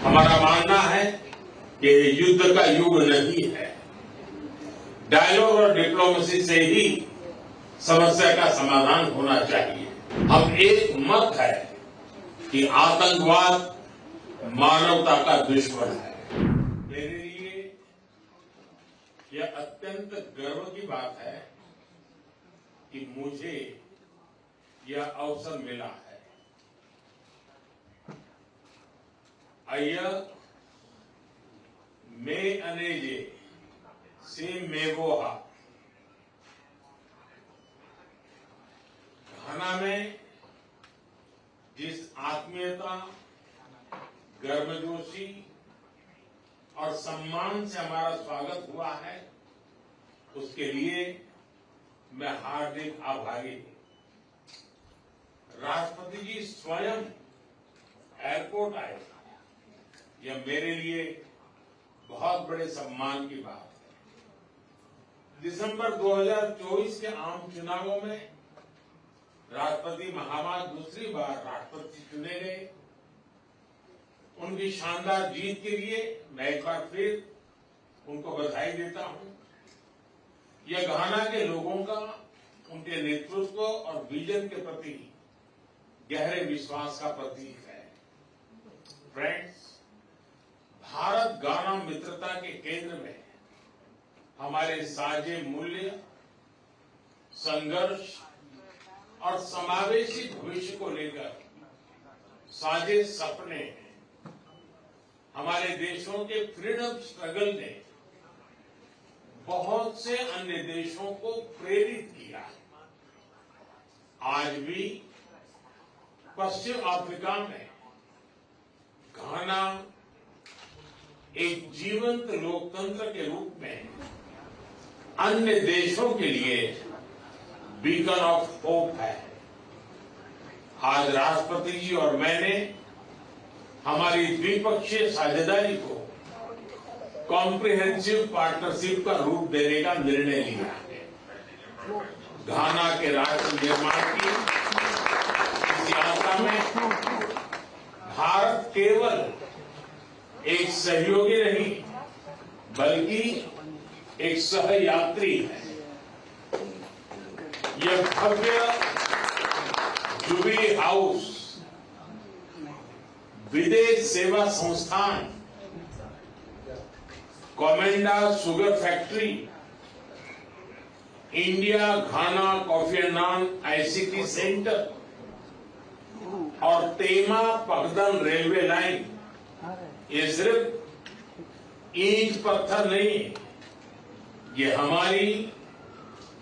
हमारा मानना है कि युद्ध का युग नहीं है। डायलॉग और डिप्लोमेसी से ही समस्या का समाधान होना चाहिए। हम एक मत है कि आतंकवाद मानवता का दुश्मन है। मेरे लिए यह अत्यंत गर्व की बात है कि मुझे यह अवसर मिला है। अय्या मैं अनेजे से मेगोहा घाना में जिस आत्मीयता, गर्मजोशी और सम्मान से हमारा स्वागत हुआ है, उसके लिए मैं हार्दिक आभारी हूं। राष्ट्रपति जी स्वयं एयरपोर्ट आए, यह मेरे लिए बहुत बड़े सम्मान की बात है। दिसंबर 2024 के आम चुनावों में राष्ट्रपति महामहिम दूसरी बार राष्ट्रपति चुने गए। उनकी शानदार जीत के लिए मैं एक बार फिर उनको बधाई देता हूं। यह घाना के लोगों का उनके नेतृत्व और विजन के प्रति गहरे विश्वास का प्रतीक है। फ्रेंड्स, भारत घाना मित्रता के केंद्र में हमारे साझे मूल्य, संघर्ष और समावेशी भविष्य को लेकर साझे सपने हैं। हमारे देशों के फ्रीडम स्ट्रगल ने बहुत से अन्य देशों को प्रेरित किया है। आज भी पश्चिम अफ्रीका में घाना एक जीवंत लोकतंत्र के रूप में अन्य देशों के लिए बीकन ऑफ होप है। आज राष्ट्रपति जी और मैंने हमारी द्विपक्षीय साझेदारी को कॉम्प्रिहेंसिव पार्टनरशिप का रूप देने का निर्णय लिया है। घाना के राष्ट्र निर्माण की इस यात्रा में भारत केवल एक सहयोगी नहीं, बल्कि एक सहयात्री है। यह भव्य jubilee house, Videsh Seva Sansthan, Komenda sugar factory, India Ghana Kofi एंड नान आईसीटी सेंटर और तेमा पगदन रेलवे लाइन, ये सिर्फ ईंट पत्थर नहीं, ये हमारी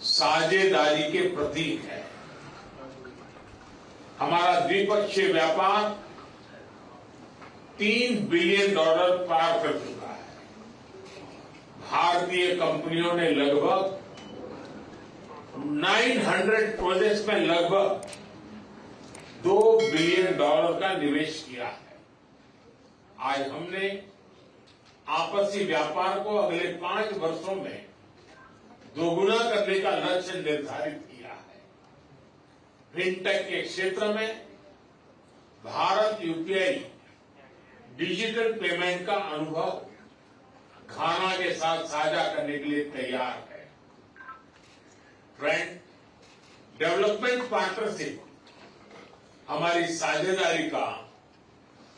साझेदारी के प्रतीक है। हमारा द्विपक्षीय व्यापार $3 बिलियन पार कर चुका है। भारतीय कंपनियों ने लगभग 900 प्रोजेक्ट्स में लगभग $2 बिलियन का निवेश किया है। आज हमने आपसी व्यापार को अगले 5 वर्षों में दोगुना करने का लक्ष्य निर्धारित किया है। फिनटेक के क्षेत्र में भारत यूपीआई डिजिटल पेमेंट का अनुभव घाना के साथ साझा करने के लिए तैयार है। फ्रेंड, डेवलपमेंट पार्टनरशिप हमारी साझेदारी का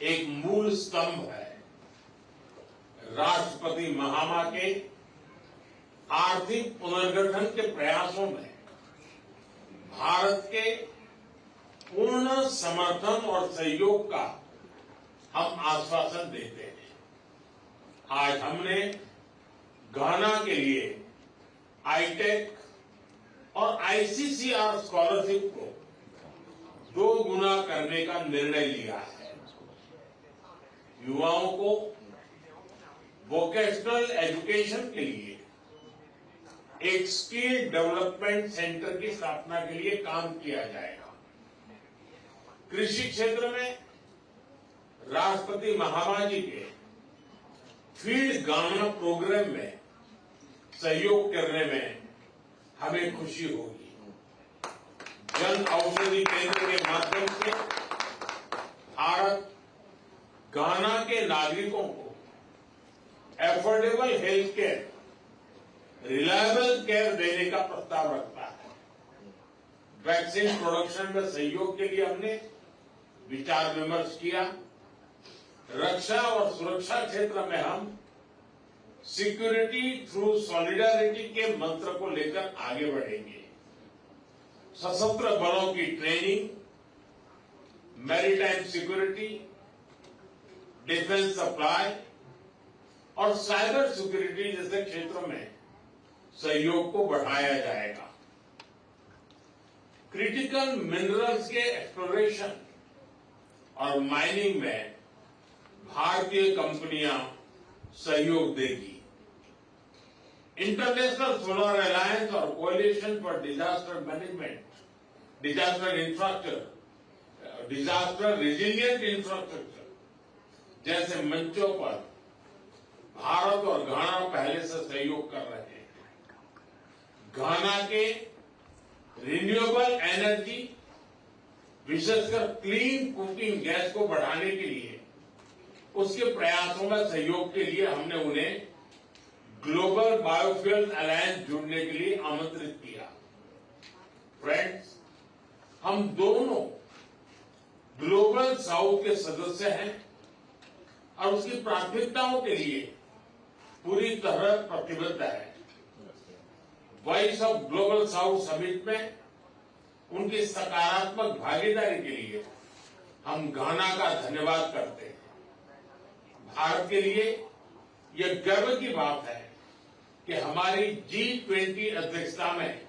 एक मूल स्तंभ है। राष्ट्रपति महामा के आर्थिक पुनर्गठन के प्रयासों में भारत के पूर्ण समर्थन और सहयोग का हम आश्वासन देते हैं। आज हमने घाना के लिए आईटेक और आईसीसीआर स्कॉलरशिप को 2 गुना करने का निर्णय लिया है। युवाओं को वोकेशनल एजुकेशन के लिए एक स्किल डेवलपमेंट सेंटर की स्थापना के लिए काम किया जाएगा। कृषि क्षेत्र में राष्ट्रपति महामा जी के फील्ड घाना प्रोग्राम में सहयोग करने में हमें खुशी होगी। जन औषधि केंद्र के माध्यम से भारत घाना के नागरिकों को affordable health care, reliable care देने का प्रस्ताव रखता है। वैक्सीन प्रोडक्शन में सहयोग के लिए हमने विचार विमर्श किया। रक्षा और सुरक्षा क्षेत्र में हम सिक्योरिटी थ्रू सॉलिडारिटी के मंत्र को लेकर आगे बढ़ेंगे। सशस्त्र बलों की training, maritime security, defence supply और साइबर सिक्योरिटी जैसे क्षेत्रों में सहयोग को बढ़ाया जाएगा। क्रिटिकल मिनरल्स के एक्सप्लोरेशन और माइनिंग में भारतीय कंपनियां सहयोग देगी। इंटरनेशनल सोलर अलायंस और coalition for disaster management, disaster infrastructure, disaster resilient infrastructure जैसे मंचों पर भारत और घाना पहले से सहयोग कर रहे हैं। घाना के रिन्यूएबल एनर्जी, विशेषकर क्लीन कुकिंग गैस को बढ़ाने के लिए उसके प्रयासों में सहयोग के लिए हमने उन्हें ग्लोबल बायोफ्यूल अलायंस जुड़ने के लिए आमंत्रित किया। फ्रेंड्स, हम दोनों ग्लोबल साउथ के सदस्य हैं और उसकी प्राथमिकताओं के लिए पूरी तरह प्रतिबद्ध है। Voice of global south summit में उनकी सकारात्मक भागीदारी के लिए हम घाना का धन्यवाद करते हैं। भारत के लिए यह गर्व की बात है कि हमारी G20 अध्यक्षता में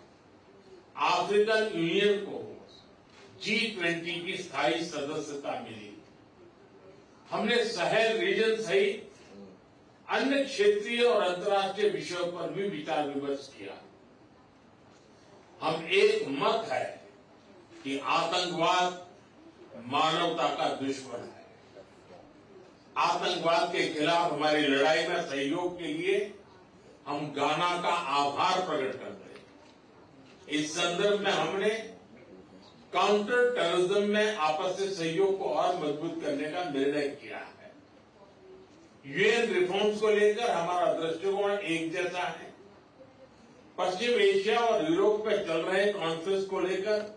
अफ्रीकन यूनियन को G20 की स्थायी सदस्यता मिली। हमने साहेल रीजन सहित अन्य क्षेत्रीय और अंतर्राष्ट्रीय विषयों पर भी विचार विमर्श किया। हम एक मत है कि आतंकवाद मानवता का दुश्मन है। आतंकवाद के खिलाफ हमारी लड़ाई में सहयोग के लिए हम घाना का आभार प्रकट करते हैं। इस संदर्भ में हमने काउंटर टेररिज्म में आपसी सहयोग को और मजबूत करने का निर्णय किया है। यूएन रिफॉर्म्स को लेकर हमारा दृष्टिकोण एक जैसा है। पश्चिम एशिया और यूरोप में चल रहे कॉन्फ्लिक्ट को लेकर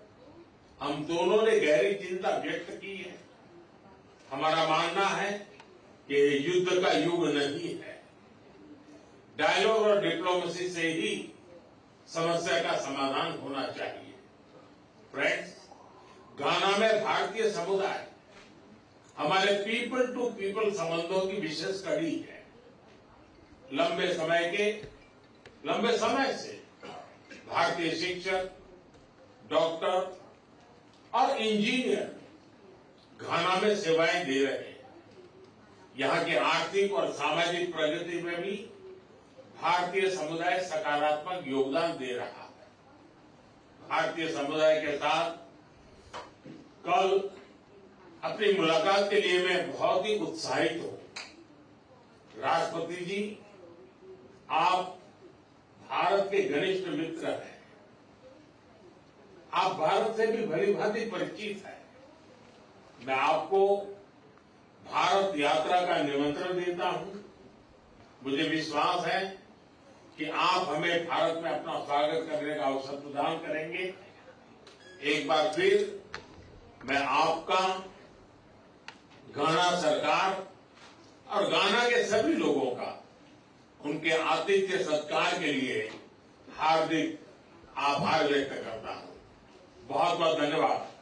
हम दोनों ने गहरी चिंता व्यक्त की है। हमारा मानना है कि युद्ध का युग नहीं है। डायलॉग और डिप्लोमेसी से ही समस्या का समाधान होना चाहिए। फ्रेंड्स, घाना में भारतीय समुदाय हमारे पीपल टू पीपल संबंधों की विशेष कड़ी है। लंबे समय से भारतीय शिक्षक, डॉक्टर और इंजीनियर घाना में सेवाएं दे रहे हैं। यहां की आर्थिक और सामाजिक प्रगति में भी भारतीय समुदाय सकारात्मक योगदान दे रहा है। भारतीय समुदाय के साथ कल अपनी मुलाकात के लिए मैं बहुत ही उत्साहित हूं। राष्ट्रपति जी, आप भारत के घनिष्ठ मित्र हैं। आप भारत से भी भली भांति परिचित हैं। मैं आपको भारत यात्रा का निमंत्रण देता हूं। मुझे विश्वास है कि आप हमें भारत में अपना स्वागत करने का अवसर प्रदान करेंगे। एक बार फिर मैं आपका, घाना सरकार और घाना के सभी लोगों का उनके आतिथ्य सत्कार के लिए हार्दिक आभार व्यक्त करता हूं। बहुत बहुत धन्यवाद।